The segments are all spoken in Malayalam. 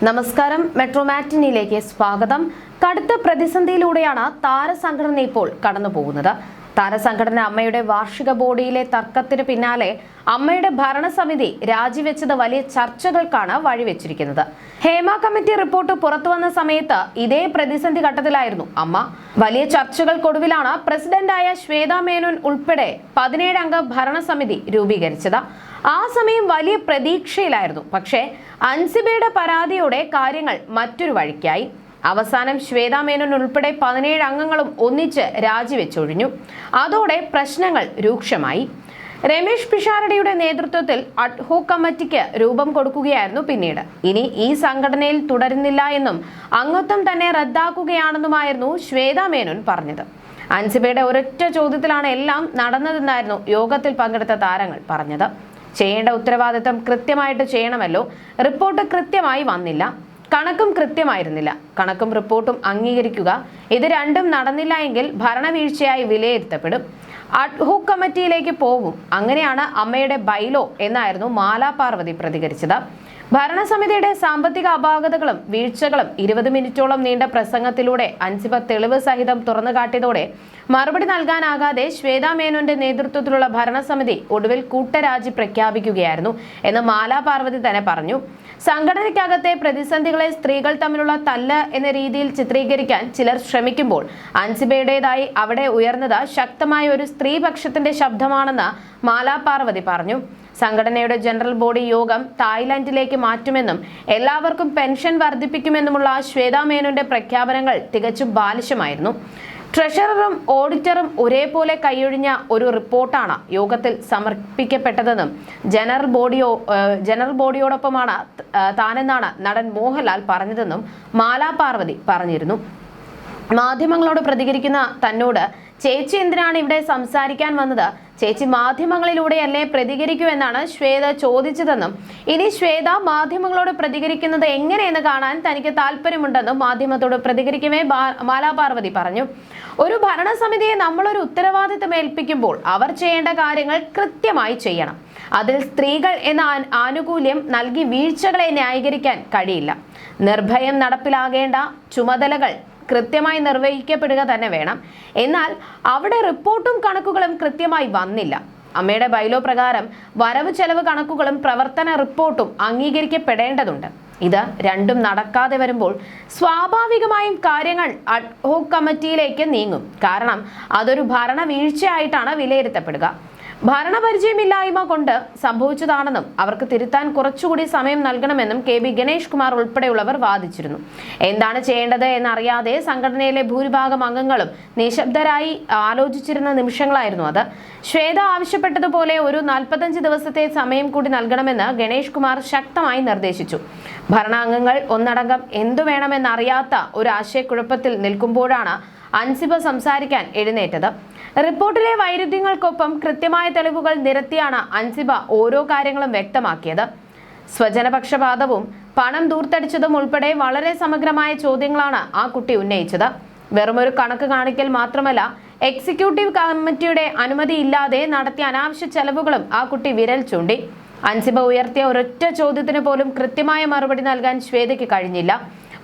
നമസ്കാരം. മെട്രോ മാറ്റിനിയിലേക്ക് സ്വാഗതം. കടുത്ത പ്രതിസന്ധിയിലൂടെയാണ് താരസംഘടന ഇപ്പോൾ കടന്നുപോകുന്നത്. താരസംഘടന അമ്മയുടെ വാർഷിക ബോഡിയിലെ തർക്കത്തിന് പിന്നാലെ അമ്മയുടെ ഭരണസമിതി രാജിവെച്ചത് വലിയ ചർച്ചകൾക്കാണ് വഴിവെച്ചിരിക്കുന്നത്. ഹേമ കമ്മിറ്റി റിപ്പോർട്ട് പുറത്തുവന്ന സമയത്ത് ഇതേ പ്രതിസന്ധി ഘട്ടത്തിലായിരുന്നു അമ്മ. വലിയ ചർച്ചകൾക്കൊടുവിലാണ് പ്രസിഡന്റായ ശ്വേതാ മേനോൻ ഉൾപ്പെടെ 17 അംഗ ഭരണസമിതി രൂപീകരിച്ചത്. ആ സമയം വലിയ പ്രതീക്ഷയിലായിരുന്നു. പക്ഷേ അൻസിബയുടെ പരാതിയോടെ കാര്യങ്ങൾ മറ്റൊരു വഴിക്കായി. അവസാനം ശ്വേതാ മേനോൻ ഉൾപ്പെടെ 17 അംഗങ്ങളും ഒന്നിച്ച് രാജിവെച്ചൊഴിഞ്ഞു. അതോടെ പ്രശ്നങ്ങൾ രൂക്ഷമായി. രമേശ് പിഷാരടിയുടെ നേതൃത്വത്തിൽ അഡ്ഹോക് കമ്മിറ്റിക്ക് രൂപം കൊടുക്കുകയായിരുന്നു പിന്നീട്. ഇനി ഈ സംഘടനയിൽ തുടരുന്നില്ല എന്നും അംഗത്വം തന്നെ റദ്ദാക്കുകയാണെന്നുമായിരുന്നു ശ്വേതാ മേനോൻ പറഞ്ഞത്. അൻസിബയുടെ ഒരൊറ്റ ചോദ്യത്തിലാണ് എല്ലാം നടന്നതെന്നായിരുന്നു യോഗത്തിൽ പങ്കെടുത്ത താരങ്ങൾ പറഞ്ഞത്. ചെയ്യേണ്ട ഉത്തരവാദിത്തം കൃത്യമായിട്ട് ചെയ്യണമല്ലോ. റിപ്പോർട്ട് കൃത്യമായി വന്നില്ല, കണക്കും കൃത്യമായിരുന്നില്ല. കണക്കും റിപ്പോർട്ടും അംഗീകരിക്കുക, ഇത് രണ്ടും നടന്നില്ല എങ്കിൽ ഭരണവീഴ്ചയായി വിലയിരുത്തപ്പെടും. അഡ്ഹോക് കമ്മിറ്റിയിലേക്ക് പോകും. അങ്ങനെയാണ് അമ്മയുടെ ബൈലോ എന്നായിരുന്നു മാലാ പാർവതി പ്രതികരിച്ചത്. ഭരണസമിതിയുടെ സാമ്പത്തിക അപാകതകളും വീഴ്ചകളും 20 മിനിറ്റോളം നീണ്ട പ്രസംഗത്തിലൂടെ അൻസിബ തെളിവ് സഹിതം തുറന്നുകാട്ടിയതോടെ മറുപടി നൽകാനാകാതെ ശ്വേതാ മേനോന്റെ നേതൃത്വത്തിലുള്ള ഭരണസമിതി ഒടുവിൽ കൂട്ടരാജി പ്രഖ്യാപിക്കുകയായിരുന്നു എന്ന് മാലാ പാർവതി തന്നെ പറഞ്ഞു. സംഘടനയ്ക്കകത്തെ പ്രതിസന്ധികളെ സ്ത്രീകൾ തമ്മിലുള്ള തല്ല് എന്ന രീതിയിൽ ചിത്രീകരിക്കാൻ ചിലർ ശ്രമിക്കുമ്പോൾ അൻസിബയുടേതായി അവിടെ ഉയർന്നത് ശക്തമായ ഒരു സ്ത്രീപക്ഷത്തിന്റെ ശബ്ദമാണെന്ന് മാലാ പാർവതി പറഞ്ഞു. സംഘടനയുടെ ജനറൽ ബോഡി യോഗം തായ്ലൻഡിലേക്ക് മാറ്റുമെന്നും എല്ലാവർക്കും പെൻഷൻ വർദ്ധിപ്പിക്കുമെന്നുമുള്ള ശ്വേതാ മേനോന്റെ പ്രഖ്യാപനങ്ങൾ തികച്ചും ബാലിശമായിരുന്നു. ട്രഷററും ഓഡിറ്ററും ഒരേപോലെ കൈയൊഴിഞ്ഞ ഒരു റിപ്പോർട്ടാണ് യോഗത്തിൽ സമർപ്പിക്കപ്പെട്ടതെന്നും ജനറൽ ബോഡിയോടൊപ്പമാണ് താനെന്നാണ് നടൻ മോഹൻലാൽ പറഞ്ഞതെന്നും മാലാ പാർവതി പറഞ്ഞിരുന്നു. മാധ്യമങ്ങളോട് പ്രതികരിക്കുന്ന തന്നോട് ചേച്ചി എന്തിനാണ് ഇവിടെ സംസാരിക്കാൻ വന്നത്? ചേച്ചി മാധ്യമങ്ങളിലൂടെയല്ലേ പ്രതികരിക്കൂ എന്നാണ് ശ്വേത ചോദിച്ചതെന്നും ഇനി ശ്വേത മാധ്യമങ്ങളോട് പ്രതികരിക്കുന്നത് എങ്ങനെയെന്ന് കാണാൻ തനിക്ക് താല്പര്യമുണ്ടെന്നും മാധ്യമത്തോട് പ്രതികരിക്കവേ മാലാ പാർവതി പറഞ്ഞു. ഒരു ഭരണസമിതിയെ നമ്മളൊരു ഉത്തരവാദിത്തം ഏൽപ്പിക്കുമ്പോൾ അവർ ചെയ്യേണ്ട കാര്യങ്ങൾ കൃത്യമായി ചെയ്യണം. അതിൽ സ്ത്രീകൾ എന്ന ആനുകൂല്യം നൽകി വീഴ്ചകളെ ന്യായീകരിക്കാൻ കഴിയില്ല. നിർഭയം നടപ്പിലാകേണ്ട ചുമതലകൾ കൃത്യമായി നിർവഹിക്കപ്പെടുക തന്നെ വേണം. എന്നാൽ അവിടെ റിപ്പോർട്ടും കണക്കുകളും കൃത്യമായി വന്നില്ല. അമ്മയുടെ ബൈലോ പ്രകാരം വരവ് ചെലവ് കണക്കുകളും പ്രവർത്തന റിപ്പോർട്ടും അംഗീകരിക്കപ്പെടേണ്ടതുണ്ട്. ഇത് രണ്ടും നടക്കാതെ വരുമ്പോൾ സ്വാഭാവികമായും കാര്യങ്ങൾ അഡ്ഹോക് കമ്മിറ്റിയിലേക്ക് നീങ്ങും. കാരണം അതൊരു ഭരണ വീഴ്ചയായിട്ടാണ് വിലയിരുത്തപ്പെടുക. ഭരണപരിചയമില്ലായ്മ കൊണ്ട് സംഭവിച്ചതാണെന്നും അവർക്ക് തിരുത്താൻ കുറച്ചുകൂടി സമയം നൽകണമെന്നും KB ഗണേഷ് കുമാർ ഉൾപ്പെടെയുള്ളവർ വാദിച്ചിരുന്നു. എന്താണ് ചെയ്യേണ്ടത് എന്നറിയാതെ സംഘടനയിലെ ഭൂരിഭാഗം അംഗങ്ങളും നിശബ്ദരായി ആലോചിച്ചിരുന്ന നിമിഷങ്ങളായിരുന്നു അത്. ശ്വേത ആവശ്യപ്പെട്ടതുപോലെ ഒരു 45 ദിവസത്തെ സമയം കൂടി നൽകണമെന്ന് ഗണേഷ് കുമാർ ശക്തമായി നിർദ്ദേശിച്ചു. ഭരണാംഗങ്ങൾ ഒന്നടങ്കം എന്തു വേണമെന്നറിയാത്ത ഒരു ആശയക്കുഴപ്പത്തിൽ നിൽക്കുമ്പോഴാണ് അൻസിബ സംസാരിക്കാൻ എഴുന്നേറ്റത്. റിപ്പോർട്ടിലെ വൈരുദ്ധ്യങ്ങൾക്കൊപ്പം കൃത്യമായ തെളിവുകൾ നിരത്തിയാണ് അൻസിബ ഓരോ കാര്യങ്ങളും വ്യക്തമാക്കിയത്. സ്വജനപക്ഷപാതവും പണം ദൂർത്തടിച്ചതും ഉൾപ്പെടെ വളരെ സമഗ്രമായ ചോദ്യങ്ങളാണ് ആ കുട്ടി ഉന്നയിച്ചത്. വെറുമൊരു കണക്ക് കാണിക്കൽ മാത്രമല്ല, എക്സിക്യൂട്ടീവ് കമ്മിറ്റിയുടെ അനുമതിയില്ലാതെ നടത്തിയ അനാവശ്യ ചെലവുകളും ആ കുട്ടി വിരൽ ചൂണ്ടി. അൻസിബ ഉയർത്തിയ ഒരൊറ്റ ചോദ്യത്തിന് പോലും കൃത്യമായ മറുപടി നൽകാൻ ശ്വേതയ്ക്ക് കഴിഞ്ഞില്ല.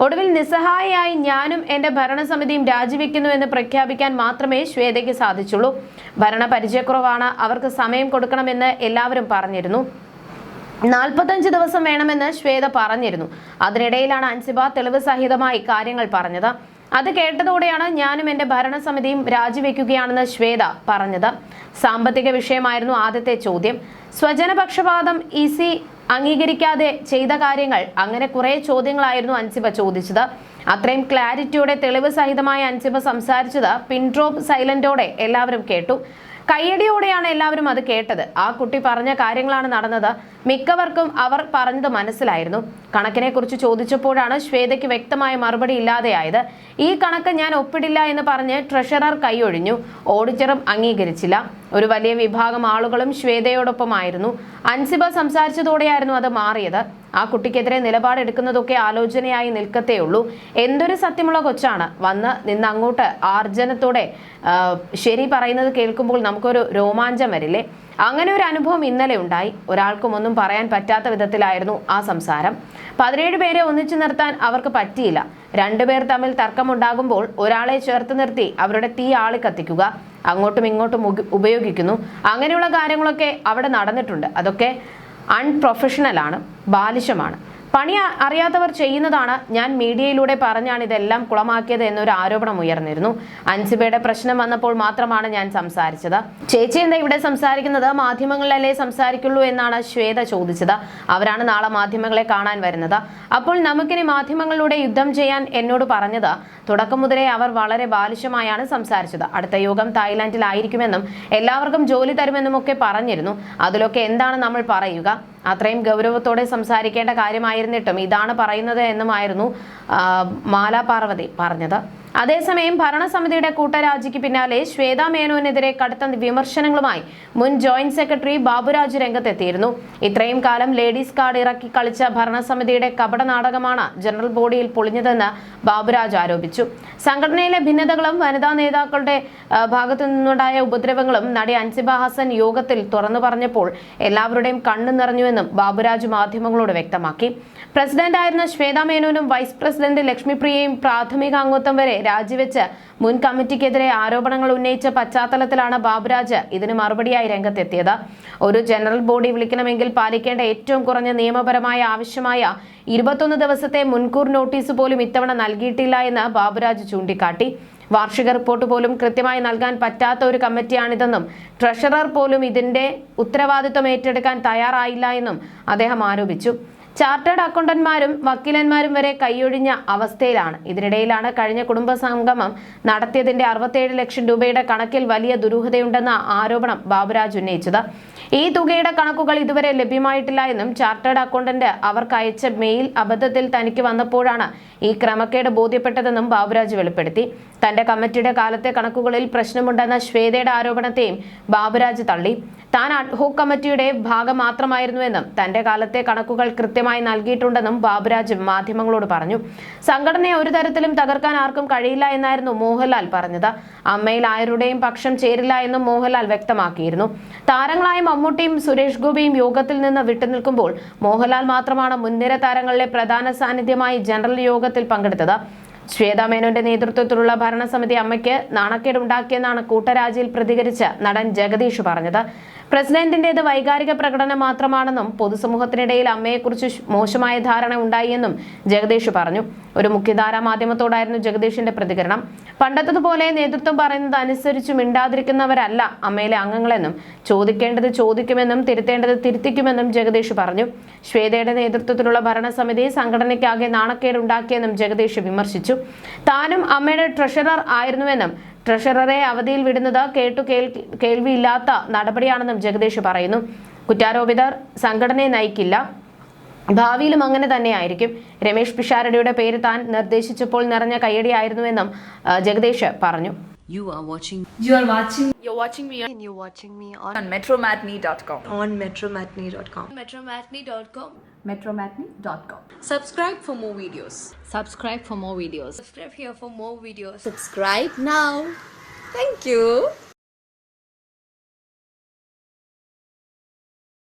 ഒടുവിൽ നിസ്സഹായയായി ഞാനും എന്റെ ഭരണസമിതിയും രാജിവെക്കുന്നു എന്ന് പ്രഖ്യാപിക്കാൻ മാത്രമേ ശ്വേതയ്ക്ക് സാധിച്ചുള്ളൂ. ഭരണ പരിചയക്കുറവാണ്, അവർക്ക് സമയം കൊടുക്കണമെന്ന് എല്ലാവരും പറഞ്ഞിരുന്നു. 45 ദിവസം വേണമെന്ന് ശ്വേത പറഞ്ഞിരുന്നു. അതിനിടയിലാണ് അൻസിബ തെളിവ് സഹിതമായി കാര്യങ്ങൾ പറഞ്ഞത്. അത് കേട്ടതോടെയാണ് ഞാനും എന്റെ ഭരണസമിതിയും രാജിവെക്കുകയാണെന്ന് ശ്വേത പറഞ്ഞത്. സാമ്പത്തിക വിഷയമായിരുന്നു ആദ്യത്തെ ചോദ്യം. സ്വജനപക്ഷപാതം EC അംഗീകരിക്കാതെ ചെയ്ത കാര്യങ്ങൾ, അങ്ങനെ കുറെ ചോദ്യങ്ങളായിരുന്നു അൻസിബ ചോദിച്ചത്. അത്രയും ക്ലാരിറ്റിയോടെ തെളിവ് സഹിതമായി അൻസിബ സംസാരിച്ചത് പിൻ ഡ്രോപ്പ് സൈലന്റോടെ എല്ലാവരും കേട്ടു. കയ്യടിയോടെയാണ് എല്ലാവരും അത് കേട്ടത്. ആ കുട്ടി പറഞ്ഞ കാര്യങ്ങളാണ് നടന്നത്. മിക്കവർക്കും അവർ പറഞ്ഞത് മനസ്സിലായിരുന്നു. കണക്കിനെ കുറിച്ച് ചോദിച്ചപ്പോഴാണ് ശ്വേതയ്ക്ക് വ്യക്തമായ മറുപടി ഇല്ലാതെയായത്. ഈ കണക്ക് ഞാൻ ഒപ്പിടില്ല എന്ന് പറഞ്ഞ് ട്രഷറർ കൈയൊഴിഞ്ഞു. ഓഡിറ്ററും അംഗീകരിച്ചില്ല. ഒരു വലിയ വിഭാഗം ആളുകളും ശ്വേതയോടൊപ്പമായിരുന്നു. അൻസിബ സംസാരിച്ചതോടെയായിരുന്നു അത് മാറിയത്. ആ കുട്ടിക്കെതിരെ നിലപാടെടുക്കുന്നതൊക്കെ ആലോചനയായി നിൽക്കത്തേയുള്ളൂ. എന്തൊരു സത്യമുള്ള കൊച്ചാണ്. വന്ന് നിന്ന് അങ്ങോട്ട് ആർജനത്തോടെ ശരി പറയുന്നത് കേൾക്കുമ്പോൾ നമുക്കൊരു രോമാഞ്ചം വരില്ലേ? അങ്ങനെ ഒരു അനുഭവം ഇന്നലെ ഉണ്ടായി. ഒരാൾക്കും ഒന്നും പറയാൻ പറ്റാത്ത വിധത്തിലായിരുന്നു ആ സംസാരം. 17 പേരെ ഒന്നിച്ചു നിർത്താൻ അവർക്ക് പറ്റിയില്ല. 2 പേർ തമ്മിൽ തർക്കമുണ്ടാകുമ്പോൾ ഒരാളെ ചേർത്ത് നിർത്തി അവരുടെ തീ ആളി കത്തിക്കുക, അങ്ങോട്ടും ഇങ്ങോട്ടും ഉപയോഗിക്കുന്നു. അങ്ങനെയുള്ള കാര്യങ്ങളൊക്കെ അവിടെ നടന്നിട്ടുണ്ട്. അതൊക്കെ അൺപ്രൊഫഷണലാണ്, ബാലിശമാണ്. പണി അറിയാത്തവർ ചെയ്യുന്നതാണ്. ഞാൻ മീഡിയയിലൂടെ പറഞ്ഞാണ് ഇതെല്ലാം കുളമാക്കിയത് എന്നൊരു ആരോപണം ഉയർന്നിരുന്നു. അൻസിബയുടെ പ്രശ്നം വന്നപ്പോൾ മാത്രമാണ് ഞാൻ സംസാരിച്ചത്. ചേച്ചി എന്താ ഇവിടെ സംസാരിക്കുന്നത്? മാധ്യമങ്ങളിലല്ലേ സംസാരിക്കുള്ളൂ എന്നാണ് ശ്വേത ചോദിച്ചത്. അവരാണ് നാളെ മാധ്യമങ്ങളെ കാണാൻ വരുന്നത്. അപ്പോൾ നമുക്കിനി മാധ്യമങ്ങളിലൂടെ യുദ്ധം ചെയ്യാൻ എന്നോട് പറഞ്ഞത്. തുടക്കം മുതലേ അവർ വളരെ ബാലിശമായാണ് സംസാരിച്ചത്. അടുത്ത യോഗം തായ്ലാന്റിലായിരിക്കുമെന്നും എല്ലാവർക്കും ജോലി തരുമെന്നും ഒക്കെ പറഞ്ഞിരുന്നു. അതിലൊക്കെ എന്താണ് നമ്മൾ പറയുക? അത്രയും ഗൗരവത്തോടെ സംസാരിക്കേണ്ട കാര്യമായിരുന്നിട്ടും ഇതാണ് പറയുന്നത് എന്നുമായിരുന്നു മാല പാർവതി പറഞ്ഞത്. അതേസമയം ഭരണസമിതിയുടെ കൂട്ടരാജിക്ക് പിന്നാലെ ശ്വേതാ മേനോനെതിരെ കടുത്ത വിമർശനങ്ങളുമായി മുൻ ജോയിന്റ് സെക്രട്ടറി ബാബുരാജ് രംഗത്തെത്തിയിരുന്നു. ഇത്രയും കാലം ലേഡീസ് കാർഡ് ഇറക്കി കളിച്ച ഭരണസമിതിയുടെ കപട നാടകമാണ് ജനറൽ ബോഡിയിൽ പൊളിഞ്ഞതെന്ന് ബാബുരാജ് ആരോപിച്ചു. സംഘടനയിലെ ഭിന്നതകളും വനിതാ നേതാക്കളുടെ ഭാഗത്തു നിന്നുണ്ടായ ഉപദ്രവങ്ങളും നടി അൻസിബ ഹസൻ യോഗത്തിൽ തുറന്നു പറഞ്ഞപ്പോൾ എല്ലാവരുടെയും കണ്ണു നിറഞ്ഞുവെന്നും ബാബുരാജ് മാധ്യമങ്ങളോട് വ്യക്തമാക്കി. പ്രസിഡന്റായിരുന്ന ശ്വേതാ മേനോനും വൈസ് പ്രസിഡന്റ് ലക്ഷ്മിപ്രിയയും പ്രാഥമിക അംഗത്വം വരെ രാജിവെച്ച് മുൻ കമ്മിറ്റിക്കെതിരെ ആരോപണങ്ങൾ ഉന്നയിച്ച പശ്ചാത്തലത്തിലാണ് ബാബുരാജ് ഇതിന് മറുപടിയായി രംഗത്തെത്തിയത്. ഒരു ജനറൽ ബോഡി വിളിക്കണമെങ്കിൽ പാലിക്കേണ്ട ഏറ്റവും കുറഞ്ഞ നിയമപരമായ ആവശ്യമായ 21 ദിവസത്തെ മുൻകൂർ നോട്ടീസ് പോലും ഇത്തവണ നൽകിയിട്ടില്ല എന്ന് ബാബുരാജ് ചൂണ്ടിക്കാട്ടി. വാർഷിക റിപ്പോർട്ട് പോലും കൃത്യമായി നൽകാൻ പറ്റാത്ത ഒരു കമ്മിറ്റിയാണിതെന്നും ട്രഷറർ പോലും ഇതിന്റെ ഉത്തരവാദിത്വം ഏറ്റെടുക്കാൻ തയ്യാറായില്ല എന്നും അദ്ദേഹം ആരോപിച്ചു. ചാർട്ടേഡ് അക്കൗണ്ടന്റ്മാരും വക്കീലന്മാരും വരെ കൈയൊഴിഞ്ഞ അവസ്ഥയിലാണ്. ഇതിനിടയിലാണ് കഴിഞ്ഞ കുടുംബ സംഗമം നടത്തിയതിന്റെ 67 ലക്ഷം രൂപയുടെ കണക്കിൽ വലിയ ദുരൂഹതയുണ്ടെന്ന ആരോപണം ബാബുരാജ് ഉന്നയിച്ചത്. ഈ തുകയുടെ കണക്കുകൾ ഇതുവരെ ലഭ്യമായിട്ടില്ല എന്നും ചാർട്ടേഡ് അക്കൗണ്ടന്റ് അവർക്ക് അയച്ച മെയിൽ അബദ്ധത്തിൽ തനിക്ക് വന്നപ്പോഴാണ് ഈ ക്രമക്കേട് ബോധ്യപ്പെട്ടതെന്നും ബാബുരാജ് വെളിപ്പെടുത്തി. തന്റെ കമ്മിറ്റിയുടെ കാലത്തെ കണക്കുകളിൽ പ്രശ്നമുണ്ടെന്ന ശ്വേതയുടെ ആരോപണത്തെയും ബാബുരാജ് തള്ളി. താൻ അഡ്ഹോക് കമ്മിറ്റിയുടെ ഭാഗം മാത്രമായിരുന്നുവെന്നും തന്റെ കാലത്തെ കണക്കുകൾ കൃത്യമായി നൽകിയിട്ടുണ്ടെന്നും ബാബുരാജ് മാധ്യമങ്ങളോട് പറഞ്ഞു. സംഘടനയെ ഒരു തരത്തിലും തകർക്കാൻ ആർക്കും കഴിയില്ല എന്നായിരുന്നു മോഹൻലാൽ പറഞ്ഞത്. അമ്മയിൽ ആരുടെയും പക്ഷം ചേരില്ല എന്നും മോഹൻലാൽ വ്യക്തമാക്കിയിരുന്നു. താരങ്ങളായ മമ്മൂട്ടിയും സുരേഷ് ഗോപിയും യോഗത്തിൽ നിന്ന് വിട്ടുനിൽക്കുമ്പോൾ മോഹൻലാൽ മാത്രമാണ് മുൻനിര താരങ്ങളിലെ പ്രധാന സാന്നിധ്യമായി ജനറൽ യോഗത്തിൽ പങ്കെടുത്തത്. ശ്വേതാ മേനോന്റെ നേതൃത്വത്തിലുള്ള ഭരണസമിതി അമ്മയ്ക്ക് നാണക്കേടുണ്ടാക്കിയെന്നാണ് കൂട്ടരാജിയിൽ പ്രതികരിച്ച് നടൻ ജഗദീഷ് പറഞ്ഞത്. പ്രസിഡന്റിന്റേത് വൈകാരിക പ്രകടനം മാത്രമാണെന്നും പൊതുസമൂഹത്തിനിടയിൽ അമ്മയെക്കുറിച്ച് മോശമായ ധാരണ ഉണ്ടായിയെന്നും ജഗദീഷ് പറഞ്ഞു. ഒരു മുഖ്യധാരാ മാധ്യമത്തോടായിരുന്നു ജഗദീഷിന്റെ പ്രതികരണം. പണ്ടത്തതുപോലെ നേതൃത്വം പറയുന്നത് അനുസരിച്ച് മിണ്ടാതിരിക്കുന്നവരല്ല അമ്മയിലെ അംഗങ്ങളെന്നും ചോദിക്കേണ്ടത് ചോദിക്കുമെന്നും തിരുത്തേണ്ടത് തിരുത്തിക്കുമെന്നും ജഗദീഷ് പറഞ്ഞു. ശ്വേതയുടെ നേതൃത്വത്തിലുള്ള ഭരണസമിതി സംഘടനയ്ക്കാകെ നാണക്കേടുണ്ടാക്കിയെന്നും ജഗദീഷ് വിമർശിച്ചു. താനും അമ്മയുടെ ട്രഷറർ ആയിരുന്നുവെന്നും ട്രഷററെ അവധിയിൽ വിടുന്നത് കേൾവിയില്ലാത്ത നടപടിയാണെന്നും ജഗദീഷ് പറയുന്നു. കുറ്റാരോപിതർ സംഘടനയെ നയിക്കില്ല, ഭാവിയിലും അങ്ങനെ തന്നെയായിരിക്കും. രമേശ് പിഷാരടിയുടെ പേര് താൻ നിർദ്ദേശിച്ചപ്പോൾ നിറഞ്ഞ കയ്യടിയായിരുന്നുവെന്നും ജഗദീഷ് പറഞ്ഞു. You're watching me on metromatney.com. metromatney.com. Subscribe for more videos. Subscribe here for more videos. Subscribe now. Thank you.